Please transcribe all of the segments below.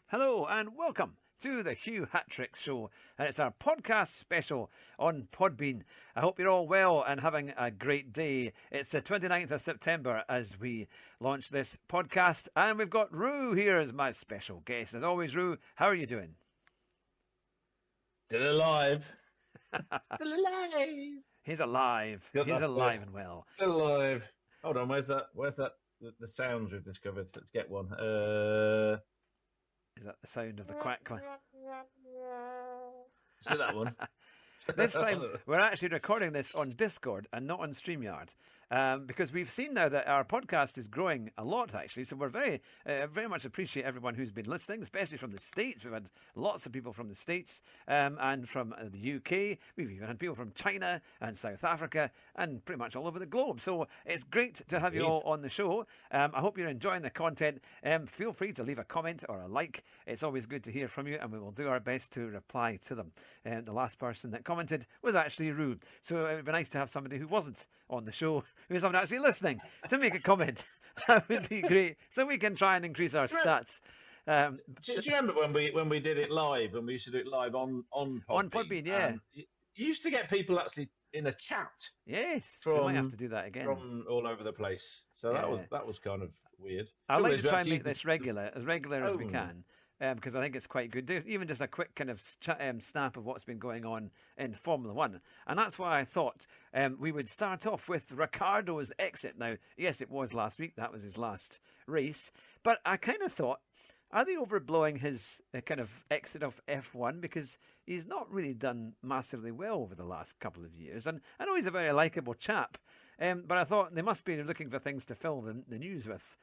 Hello and welcome to the Hugh Hatrick Show. And it's our podcast special on Podbean. I hope you're all well and having a great day. It's the 29th of September as we launch this podcast. And we've got Roo here as my special guest. As always, Roo, how are you doing? Still alive. Still alive. He's alive. He's alive and well. Still alive. Hold on, where's that? The sounds we've discovered? Let's get one. Is that the sound of the quack? See that one? This time we're actually recording this on Discord and not on StreamYard, because we've seen now that our podcast is growing a lot, actually. So we're very much appreciate everyone who's been listening, especially from the States. We've had lots of people from the States and from the UK. We've even had people from China and South Africa and pretty much all over the globe. So it's great to have you all on the show. I hope you're enjoying the content. Feel free to leave a comment or a like. It's always good to hear from you, and we will do our best to reply to them. The last person that commented was actually Roo. So it would be nice to have somebody who wasn't on the show, who's someone actually listening, to make a comment. That would be great. So we can try and increase our stats. Do you remember when we did it live, when we used to do it live on Podbean? On Podbean, yeah. You used to get people actually in a chat. Yes, we might have to do that again. From all over the place. So that was kind of weird. I'd like to try and make this as regular as we can. Because I think it's quite good. Even just a quick kind of snap of what's been going on in Formula One. And that's why I thought we would start off with Riccardo's exit. Now, yes, it was last week. That was his last race. But I kind of thought, are they overblowing his kind of exit of F1? Because he's not really done massively well over the last couple of years. And I know he's a very likeable chap. But I thought they must be looking for things to fill the news with,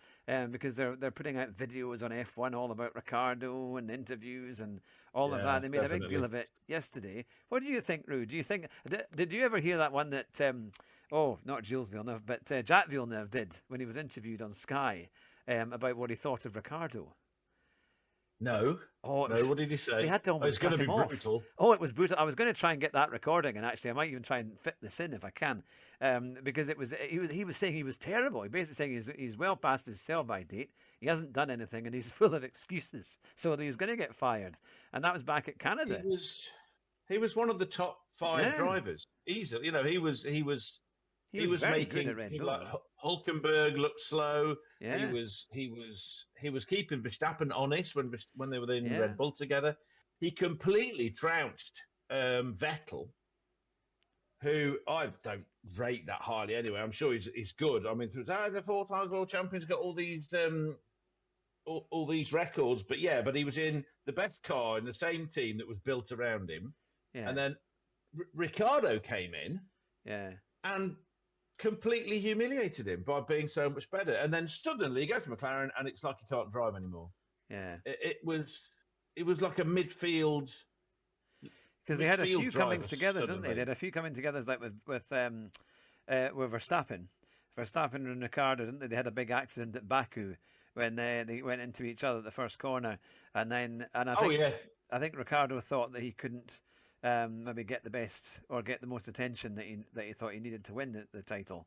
because they're putting out videos on F1 all about Riccardo and interviews and all of that. They made a big deal of it yesterday. What do you think, Roo? Do you think did you ever hear that one that not Gilles Villeneuve, but Jacques Villeneuve did when he was interviewed on Sky about what he thought of Riccardo? No. What did he say? They had to almost cut him off. Brutal. Oh, it was brutal. I was going to try and get that recording, and actually I might even try and fit this in if I can, because he was saying he was terrible. He basically saying he's well past his sell-by date. He hasn't done anything, and he's full of excuses. So he's going to get fired, and that was back at Canada. He was one of the top 5 drivers. Easily, he was very good at Red Bull. Like Hulkenberg looked slow. Yeah. He was keeping Verstappen honest when they were in Red Bull together. He completely trounced Vettel, who I don't rate that highly anyway. I'm sure he's good. I mean, the 4 times world champion, he's got all these records. But he was in the best car in the same team that was built around him. Yeah. And then Ricciardo came in. Yeah. And completely humiliated him by being so much better. And then suddenly he goes to McLaren and it's like he can't drive anymore. Yeah. It was like a midfield. Because they had a few comings together, didn't they? They had a few coming together like with Verstappen. Verstappen and Ricciardo, didn't they? They had a big accident at Baku when they went into each other at the first corner. I think Ricciardo thought that he couldn't maybe get the best or get the most attention that he thought he needed to win the title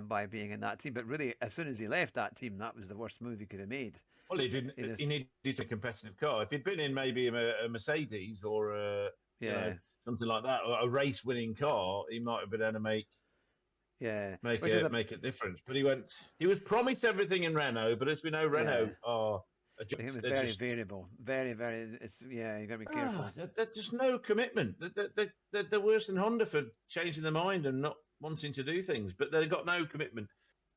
by being in that team. But really, as soon as he left that team, that was the worst move he could have made. Well, he didn't. He needed a competitive car. If he'd been in maybe a Mercedes or something like that, or a race-winning car, he might have been able to make a difference. But he was promised everything in Renault, but as we know, Renault are. It was very variable, very, very. You got to be careful. There's just no commitment. They're worse than Honda for changing their mind and not wanting to do things, but they've got no commitment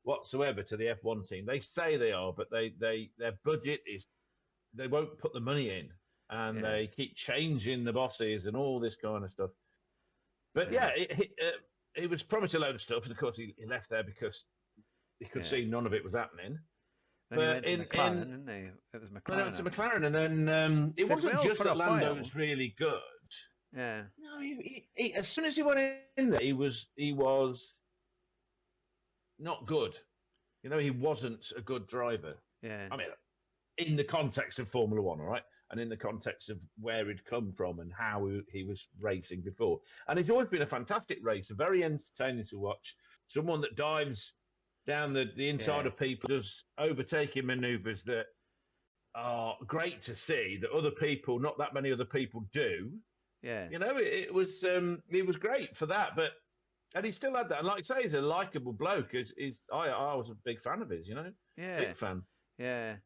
whatsoever to the F1 team. They say they are, but their budget is they won't put the money in, and they keep changing the bosses and all this kind of stuff. But he was promised a load of stuff, and of course he left there because he could see none of it was happening. Then he went to McLaren, didn't he? It was McLaren. Then went to McLaren, and then it wasn't just that Lando was really good. Yeah. No, he, as soon as he went in there, he was not good. He wasn't a good driver. Yeah. I mean, in the context of Formula One, all right, and in the context of where he'd come from and how he was racing before. And he's always been a fantastic racer, very entertaining to watch. Someone that dives down the inside of people, does overtaking manoeuvres that are great to see that other people, not that many other people do. Yeah. You know, it was great for that, and he still had that. And like I say, he's a likable bloke. I was a big fan of his. You know, Yeah. big fan. Yeah.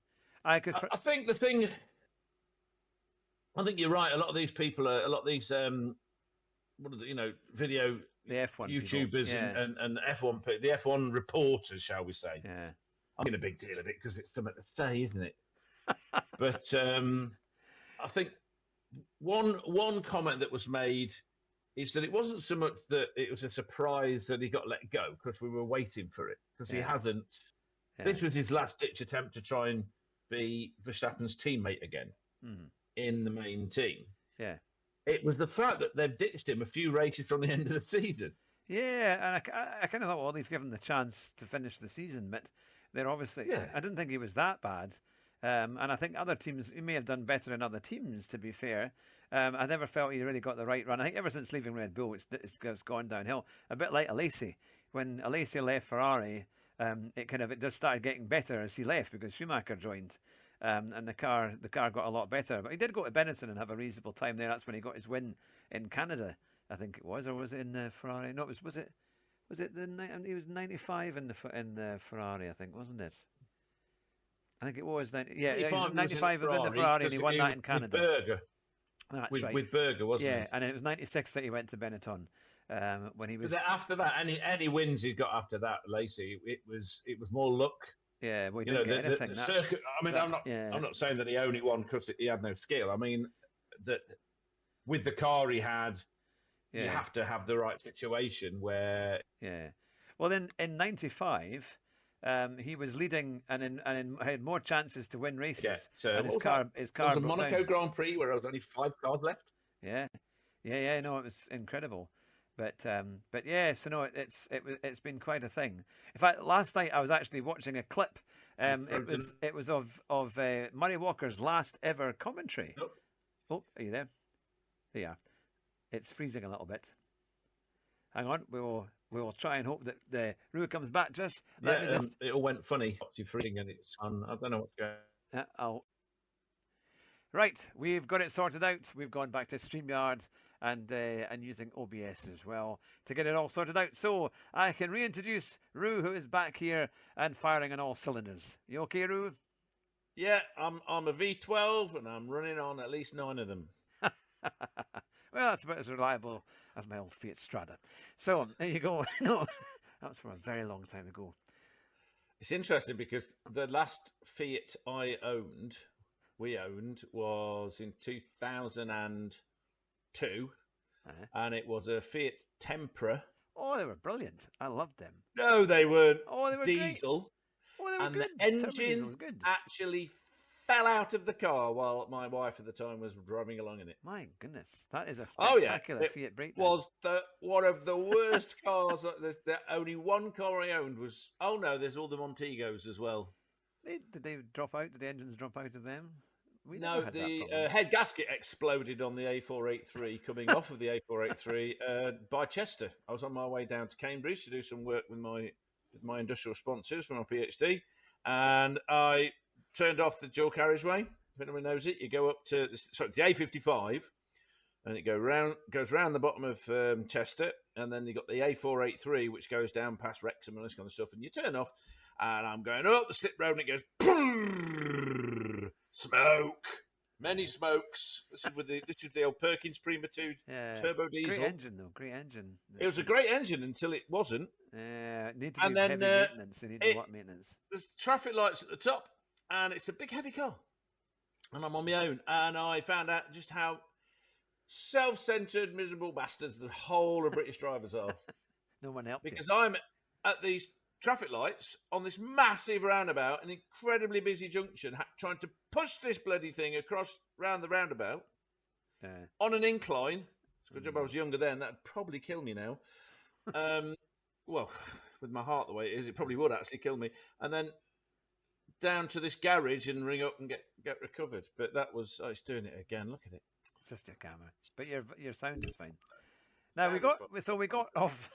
I think the thing. I think you're right. A lot of these people are what are the, video the F1 YouTubers and F1 the F1 reporters, shall we say? Yeah. I'm making a big deal of it because it's something to say, isn't it? But I think one comment that was made is that it wasn't so much that it was a surprise that he got let go because we were waiting for it because he hasn't. Yeah. This was his last ditch attempt to try and be Verstappen's teammate again in the main team. Yeah. It was the fact that they've ditched him a few races from the end of the season. Yeah, and I kind of thought, well, he's given the chance to finish the season, but they're obviously. Yeah. I didn't think he was that bad, and I think other teams, he may have done better in other teams. To be fair, I never felt he really got the right run. I think ever since leaving Red Bull, it's gone downhill. A bit like Alesi. When Alesi left Ferrari, it just started getting better as he left because Schumacher joined. And the car got a lot better. But he did go to Benetton and have a reasonable time there. That's when he got his win in Canada, I think it was, or was it in Ferrari? No, was it he was 95 in the Ferrari, I think, wasn't it? I think it was 95 was in the Ferrari, and he won that in Canada. With Berger. That's with, right. With Berger, wasn't it? Yeah, and it was 96 that he went to Benetton. When he was after that, any wins he got after that, Lacey, it was more luck. Yeah, well, he didn't get anything. The circuit, I'm not saying that he only won because he had no skill. I mean that with the car he had, you have to have the right situation where. Yeah, well, in '95, he was leading and had more chances to win races. Yeah, so and his car was the Monaco down. Grand Prix where there was only 5 cars left. Yeah. No, it was incredible. But yeah, so no, it's been quite a thing. In fact, last night I was actually watching a clip. It was of Murray Walker's last ever commentary. Nope. Oh, are you there? There you are. It's freezing a little bit. Hang on, we will try and hope that the Roo comes back to us. It all went funny. It's freezing and it's on. I don't know what's going on. Right, we've got it sorted out. We've gone back to StreamYard and using OBS as well to get it all sorted out. So I can reintroduce Roo, who is back here and firing on all cylinders. You okay, Roo? Yeah, I'm a V12 and I'm running on at least 9 of them. Well, that's about as reliable as my old Fiat Strada. So there you go. No, that was from a very long time ago. It's interesting because the last Fiat we owned, was in 2002, and it was a Fiat Tempra. Oh, they were brilliant. I loved them. No, they weren't. Oh, they were diesel. Great. Oh, they were and good. The engine actually fell out of the car while my wife at the time was driving along in it. My goodness, that is a spectacular Fiat breakdown. Was one of the worst cars. There's only one car I owned was. Oh no, there's all the Montegos as well. Did they drop out? Did the engines drop out of them? No, the head gasket exploded on the A483 coming off of the A483 by Chester. I was on my way down to Cambridge to do some work with my industrial sponsors for my PhD, and I turned off the dual carriageway. If anyone knows it, you go up to the A55, and it goes round the bottom of Chester, and then you got the A483, which goes down past Wrexham and this kind of stuff, and you turn off, and I'm going up the slip road, and it goes smoke, many smokes. This is the old Perkins Prima 2 turbo diesel. Great engine, though. Great engine. It was a great engine until it wasn't. Need to be heavy maintenance. They need a lot of maintenance. There's traffic lights at the top, and it's a big, heavy car. And I'm on my own, and I found out just how self-centered, miserable bastards the whole of British drivers are. No one helped because I'm at these traffic lights on this massive roundabout, an incredibly busy junction, trying to push this bloody thing across round the roundabout on an incline. It's a good job I was younger then. That'd probably kill me now. Well, with my heart the way it is, it probably would actually kill me. And then down to this garage and ring up and get recovered. But that was, it's doing it again. Look at it. It's just your camera. But your sound is fine. Now we got off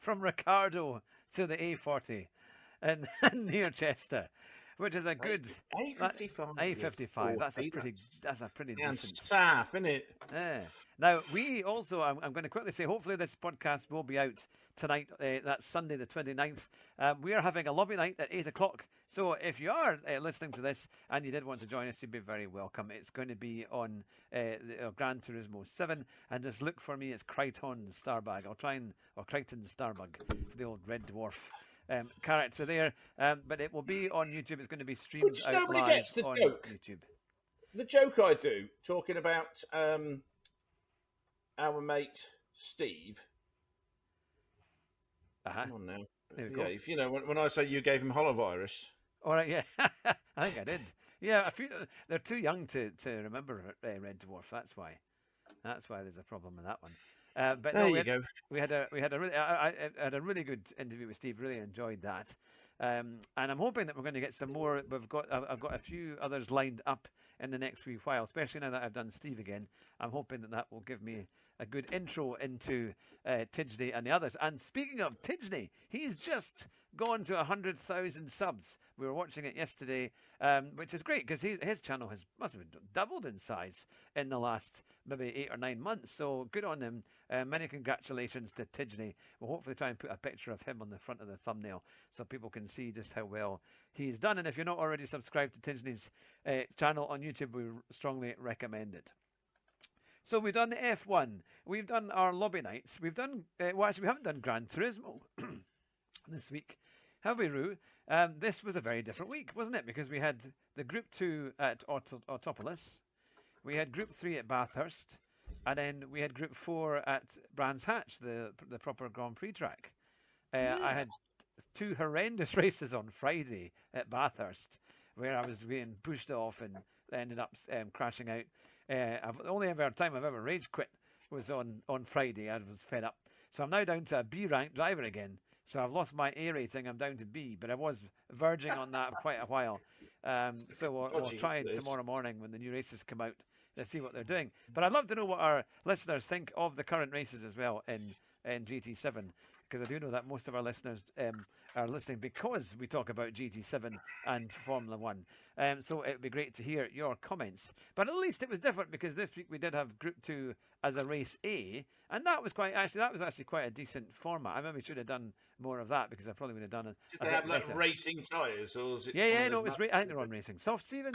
from Riccardo to the A40 and near Chester. which is a good A55. A55. That's a pretty and decent. staff, isn't it? Yeah. Now we also, I'm going to quickly say, hopefully this podcast will be out tonight. That's Sunday the 29th. We are having a lobby night at 8:00. So if you are listening to this and you did want to join us, you'd be very welcome. It's going to be on Gran Turismo 7, and just look for me. It's Crichton Starbug. Or Crichton Starbug for the old Red Dwarf character there. But it will be on YouTube. It's going to be streamed out nobody live gets the on joke. YouTube. The joke I do, talking about our mate Steve. Come on now. There we go. If you know, when I say you gave him holovirus. All right, yeah. I think I did. Yeah, they're too young to remember Red Dwarf. That's why there's a problem with that one. But there no, you go. I had a really good interview with Steve. Really enjoyed that. And I'm hoping that we're going to get some more. I've got a few others lined up in the next wee while, especially now that I've done Steve again. I'm hoping that will give me a good intro into Tidgney and the others. And speaking of Tidgney, he's just gone to 100,000 subs. We were watching it yesterday, which is great because his channel must have doubled in size in the last maybe 8 or 9 months. So good on him. Many congratulations to Tidgney. We'll hopefully try and put a picture of him on the front of the thumbnail so people can see just how well he's done. And if you're not already subscribed to Tidgney's channel on YouTube, we strongly recommend it. So we've done the F1. We've done our lobby nights. We've done, we haven't done Gran Turismo this week, have we, Roo? This was a very different week, wasn't it? Because we had the Group 2 at Autopolis, we had Group 3 at Bathurst, and then we had Group 4 at Brands Hatch, the proper Grand Prix track. I had 2 horrendous races on Friday at Bathurst, where I was being pushed off and ended up crashing out. I've only ever time I've ever rage quit was on Friday. I was fed up, so I'm now down to a B rank driver again. So I've lost my A rating. I'm down to B, but I was verging on that for quite a while. So we'll try tomorrow morning when the new races come out. Let's see what they're doing. But I'd love to know what our listeners think of the current races as well in GT7, because I do know that most of our listeners are listening because we talk about GT7 and Formula 1. So it would be great to hear your comments. But at least it was different because this week we did have Group 2 as a race A, and that was actually quite a decent format. I maybe should have done more of that because I probably would have done it. Did they have like racing tyres, or was it? Yeah. No, it was. I think they're on racing softs even.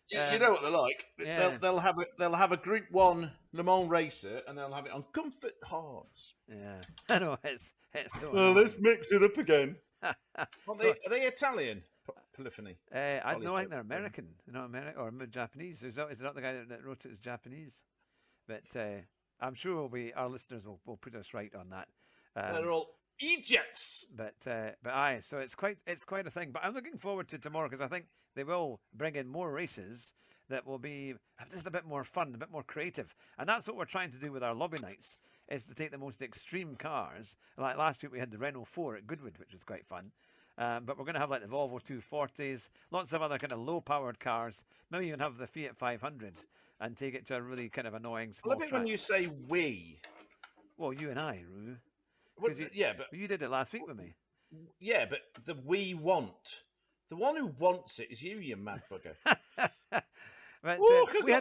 You know what they're like. Yeah. They'll have a Group 1 Le Mans racer, and they'll have it on comfort hards. Yeah, I know it's so. Well, let's mix it up again. Are they Italian? Polyphony. I think they're American. They're not American or Japanese. Is it not the guy that wrote it as Japanese? But I'm sure our listeners will put us right on that. They're all Egypts. But aye, so it's quite a thing. But I'm looking forward to tomorrow because I think they will bring in more races that will be just a bit more fun, a bit more creative. And that's what we're trying to do with our lobby nights, is to take the most extreme cars. Like last week we had the Renault 4 at Goodwood, which was quite fun. But we're going to have like the Volvo 240s, lots of other kind of low-powered cars, maybe even have the Fiat 500 and take it to a really kind of annoying small track. When you say we. Well, you and I, Roo. But you did it last week with me. Yeah, but the we want. The one who wants it is you mad bugger. But, we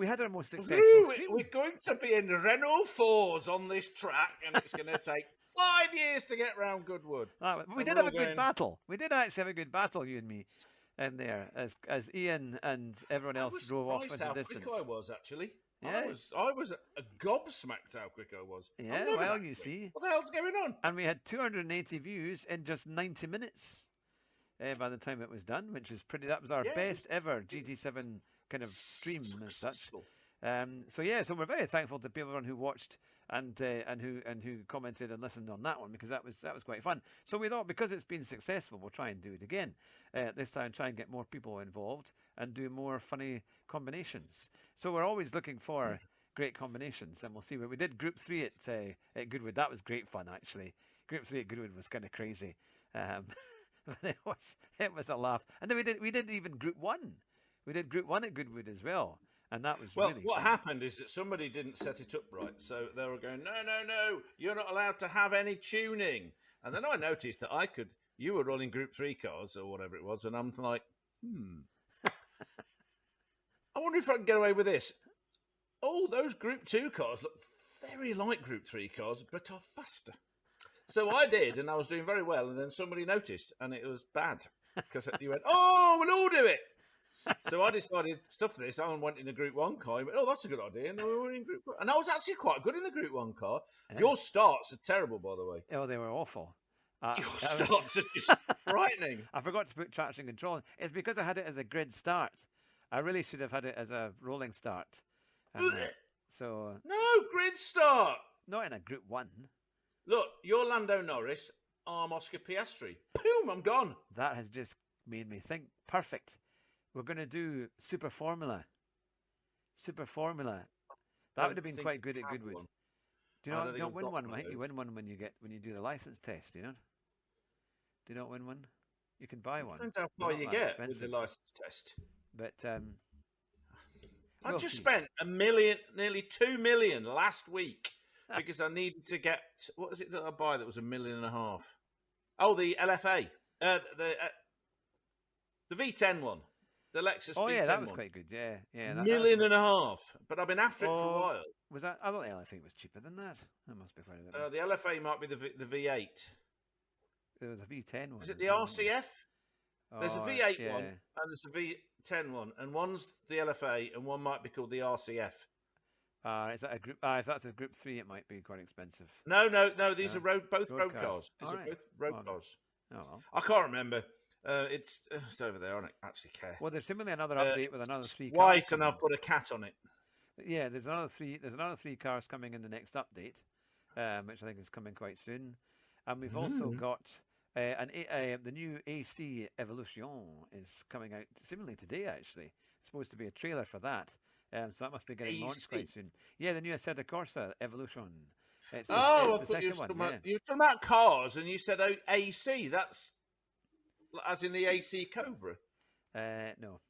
had our most successful stream. We're going to be in Renault 4s on this track, and it's going to take 5 years to get round Goodwood. We did have a good battle. We did actually have a good battle, you and me, in there, as Ian and everyone else drove off into distance. Quick I was actually. Yeah. I was gobsmacked how quick I was. Yeah, well, you see. What the hell's going on? And we had 280 views in just 90 minutes by the time it was done, which is pretty. That was our best ever GT7 kind of stream as such. So we're very thankful to everyone who watched and who commented and listened on that one, because that was quite fun. So we thought, because it's been successful, we'll try and do it again this time. Try and get more people involved and do more funny combinations. So we're always looking for great combinations, and we'll see. We did Group 3 at Goodwood. That was great fun, actually. Group 3 at Goodwood was kind of crazy. It was a laugh. And then we did even Group 1. We did Group 1 at Goodwood as well. And that was really what fun. happened is that somebody didn't set it up right. So they were going, no, you're not allowed to have any tuning. And then I noticed that I could you were running Group 3 cars or whatever it was, and I'm like, I wonder if I can get away with this. Oh, those Group 2 cars look very like Group 3 cars, but are faster. So I did, and I was doing very well, and then somebody noticed, and it was bad. Because you went, oh, we'll all do it. So I decided, stuff this, I went in a Group 1 car. Went, oh, that's a good idea. And we were in Group 1. And I was actually quite good in the Group 1 car. Yeah. Your starts are terrible, by the way. Oh, they were awful. Your starts are just frightening. I forgot to put traction control. It's because I had it as a grid start. I really should have had it as a rolling start. And, no, grid start. Not in a Group 1. Look, you're Lando Norris. I'm Oscar Piastri. Boom, I'm gone. That has just made me think. Perfect. We're going to do Super Formula. Super Formula. That would have been quite good at Goodwood. One. Do you not, you don't win one, mate? You win one when you do the license test, do you not? Do you not win one? You can buy one. Depends how far you get with the license test. But I just spent nearly 2 million last week because I needed to get, what is it that I buy that was $1.5 million? Oh, the LFA, the V10 one, the Lexus. Oh V10 yeah, that was one. quite good. Yeah. $1.5 million. But I've been after it for a while. Was that? I thought the LFA was cheaper than that. That must be quite a bit. The LFA might be the V8. There was a V10 one. Is it the RCF? There's a V8 one and there's a V10 one, and one's the LFA and one might be called the RCF. Is that a group? If that's a Group 3, it might be quite expensive. No. These are both road cars. These are both road cars. Oh, well. I can't remember. It's over there. I don't actually care. Well, there's similarly another update with another 3 cars. White, and I've put a cat on it. Yeah, there's another 3 cars coming in the next update, which I think is coming quite soon. And we've also got the new AC Evolution is coming out similarly today. Actually, it's supposed to be a trailer for that. So that must be getting launched quite soon. Yeah, the new Assetto Corsa Evolution. It's the second one. You were talking about cars, and you said AC. That's as in the AC Cobra. No,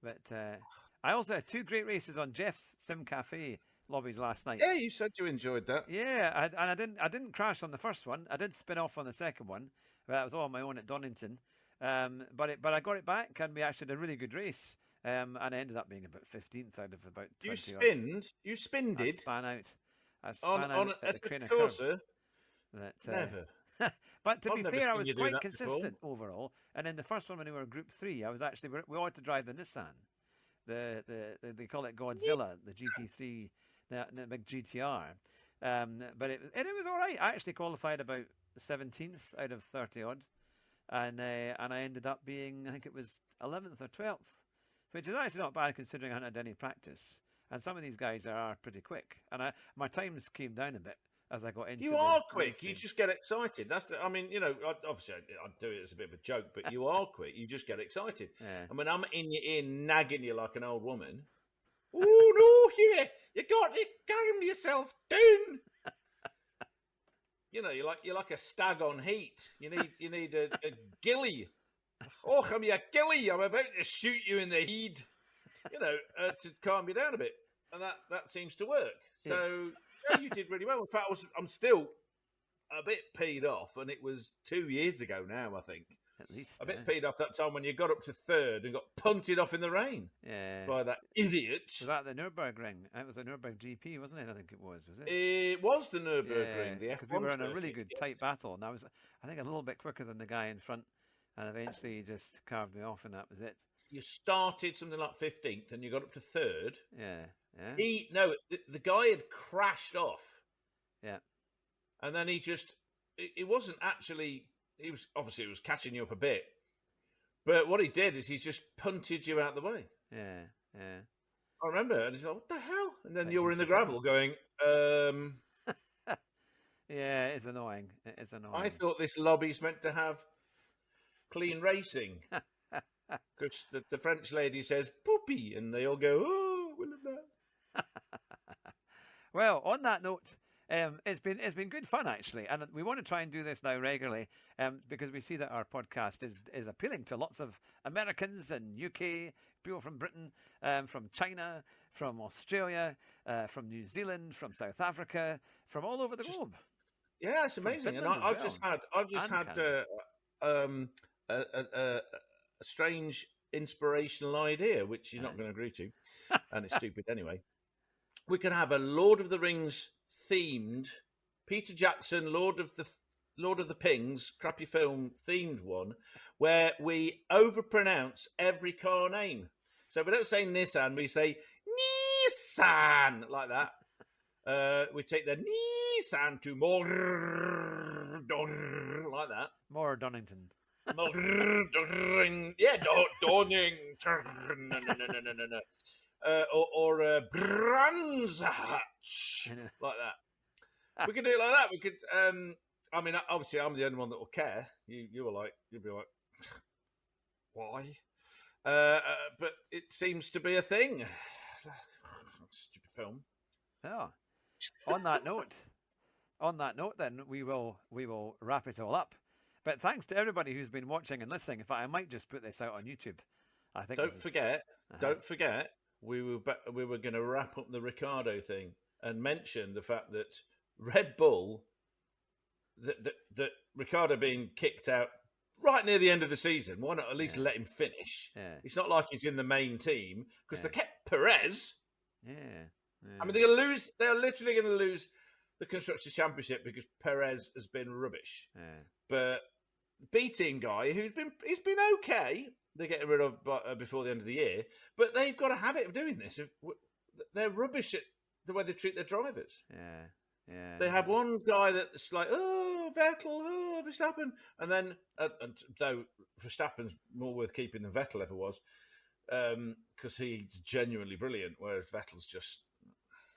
but I also had 2 great races on Jeff's Sim Cafe lobbies last night. Yeah, you said you enjoyed that. Yeah, I didn't crash on the first one. I did spin off on the second one. But I was all on my own at Donington. But I got it back, and we actually had a really good race. And I ended up being about 15th out of about 20. You spinned it? I span out at the Assetto Corsa? Never. But to be fair, I was quite consistent overall. And in the first one, when we were Group 3, I was actually we wanted to drive the Nissan. They call it Godzilla, the GT3, the big GTR. But it was all right. I actually qualified about 17th out of 30 odd, and I ended up being, I think it was 11th or 12th, which is actually not bad considering I hadn't had any practice. And some of these guys are pretty quick, and my times came down a bit as I got into. You are quick. You just get excited. Obviously I do it as a bit of a joke, but you are quick. You just get excited. Yeah. And when I'm in your ear nagging you like an old woman, oh no, Hugh, you got to calm yourself down. You're like a stag on heat. You need a ghillie. Oh, come here, ghillie! I'm about to shoot you in the head. To calm you down a bit, and that seems to work. So yeah, you did really well. In fact, I'm still a bit peed off, and it was 2 years ago now. I think at least a bit peed off that time when you got up to 3rd and got punted off in the rain. Yeah, by that idiot. Was that the Nürburgring? It was a Nürburgring GP, wasn't it? I think it was. Was it? It was the Nürburgring. The F1. We were in a really good tight battle, and I was, I think, a little bit quicker than the guy in front, and eventually he just carved me off, and that was it. You started something like 15th, and you got up to 3rd. Yeah. The guy had crashed off. Yeah. And then it wasn't actually. It was catching you up a bit, but what he did is he just punted you out the way. Yeah. I remember, and he's like, "What the hell?" And then you were in the gravel, going, Yeah, it's annoying. It's annoying. I thought this lobby's meant to have clean racing. Because the French lady says poopy, and they all go, "Oh, we love that." Well, on that note, it's been good fun actually, and we want to try and do this now regularly, because we see that our podcast is appealing to lots of Americans and UK people from Britain, from China, from Australia, from New Zealand, from South Africa, from all over the globe. Yeah, it's amazing. And I've just had a strange inspirational idea, which you're not going to agree to, and it's stupid anyway. We could have a Lord of the Rings themed, Peter Jackson, Lord of the Pings, crappy film themed one, where we overpronounce every car name. So we don't say Nissan, we say Nissan, like that. We take the Nissan to Mordor, like that. More Donington. Yeah, Donington. Or Brandshatch, like that. We could do it like that. We could. I mean, obviously, I'm the only one that will care. You'll be like, why? But it seems to be a thing. Stupid film. Yeah. On that note, then we will wrap it all up. But thanks to everybody who's been watching and listening. In fact, I might just put this out on YouTube. I think. Don't forget. We were going to wrap up the Riccardo thing and mention the fact that Red Bull, that Riccardo being kicked out right near the end of the season. Why not at least let him finish? Yeah. It's not like he's in the main team because they kept Perez. Yeah. I mean, they're going to lose. They're literally going to lose the Constructors' Championship because Perez has been rubbish. Yeah. But B-team guy he's been okay. They're getting rid of before the end of the year, but they've got a habit of doing this. They're rubbish at the way they treat their drivers. Yeah. They have one guy that's like, oh, Vettel, oh, Verstappen, and then though Verstappen's more worth keeping than Vettel ever was, because he's genuinely brilliant, whereas Vettel's just,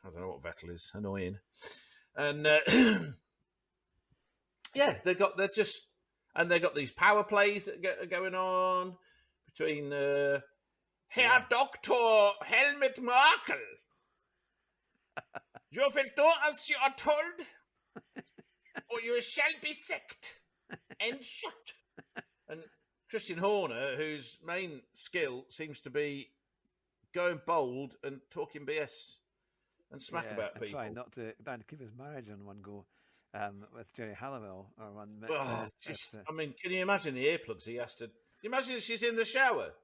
I don't know what Vettel is, annoying. And yeah, they've got these power plays that are going on between Herr Doctor Helmut Markel. You will do as you are told, or you shall be sacked and shot. And Christian Horner, whose main skill seems to be going bold and talking BS and smack about people. Trying not to keep his marriage on one go. With Jerry Halliwell or one. I mean, can you imagine the earplugs he has to? Can you imagine if she's in the shower?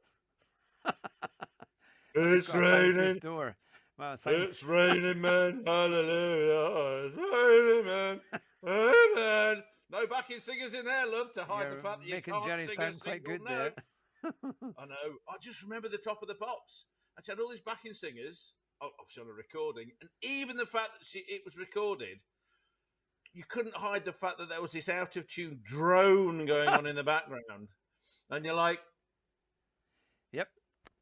It's raining. Well, it's raining, man. Hallelujah. It's raining, man. Amen. No backing singers in there, love, to hide the fact that you can't Jerry sing sound a quite single good note. there. I know. I just remember the Top of the Pops. I had all these backing singers, obviously on a recording, and even the fact that it was recorded. You couldn't hide the fact that there was this out-of-tune drone going on in the background. And you're like... Yep,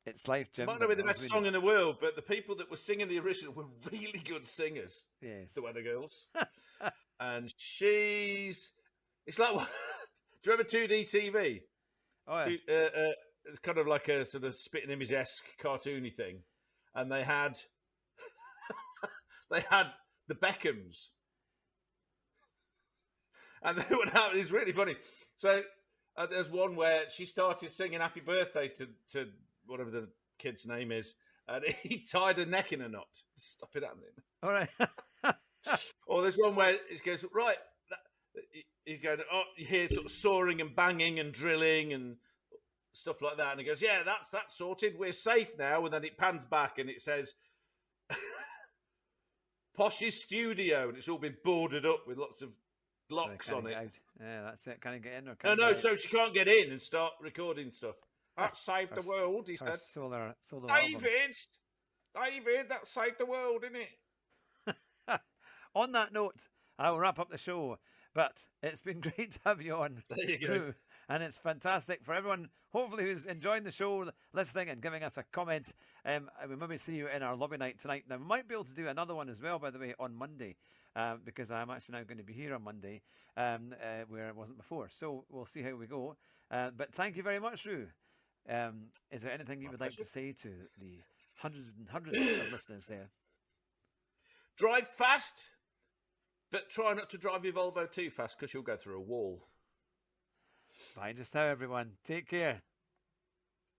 it's life, Jim. It might not be the best song in the world, but the people that were singing the original were really good singers. Yes. The Weather Girls. And she's... It's like... Do you remember 2D TV? Oh, yeah. It's kind of like a sort of spitting image-esque cartoony thing. And they had... they had the Beckhams. And they would have, it's really funny. So there's one where she started singing Happy Birthday to whatever the kid's name is, and he tied her neck in a knot. Stop it happening. All right. Or there's one where it goes, right, he's going, oh, you hear sort of sawing and banging and drilling and stuff like that. And he goes, yeah, that's sorted. We're safe now. And then it pans back and it says, Posh's studio. And it's all been boarded up with lots of blocks on it. Yeah, that's it. Can I get in? Or No, so she can't get in and start recording stuff. That saved the world, he said. Solar David, that saved the world, innit? On that note, I will wrap up the show. But it's been great to have you on. There you go. And it's fantastic for everyone, hopefully, who's enjoying the show, listening and giving us a comment. We maybe see you in our lobby night tonight. Now, we might be able to do another one as well, by the way, on Monday, because I'm actually now going to be here on Monday, where I wasn't before. So we'll see how we go. But thank you very much, Roo. Is there anything you would like to say to the hundreds and hundreds of listeners there? Drive fast, but try not to drive your Volvo too fast because you'll go through a wall. Bye just now, everyone. Take care.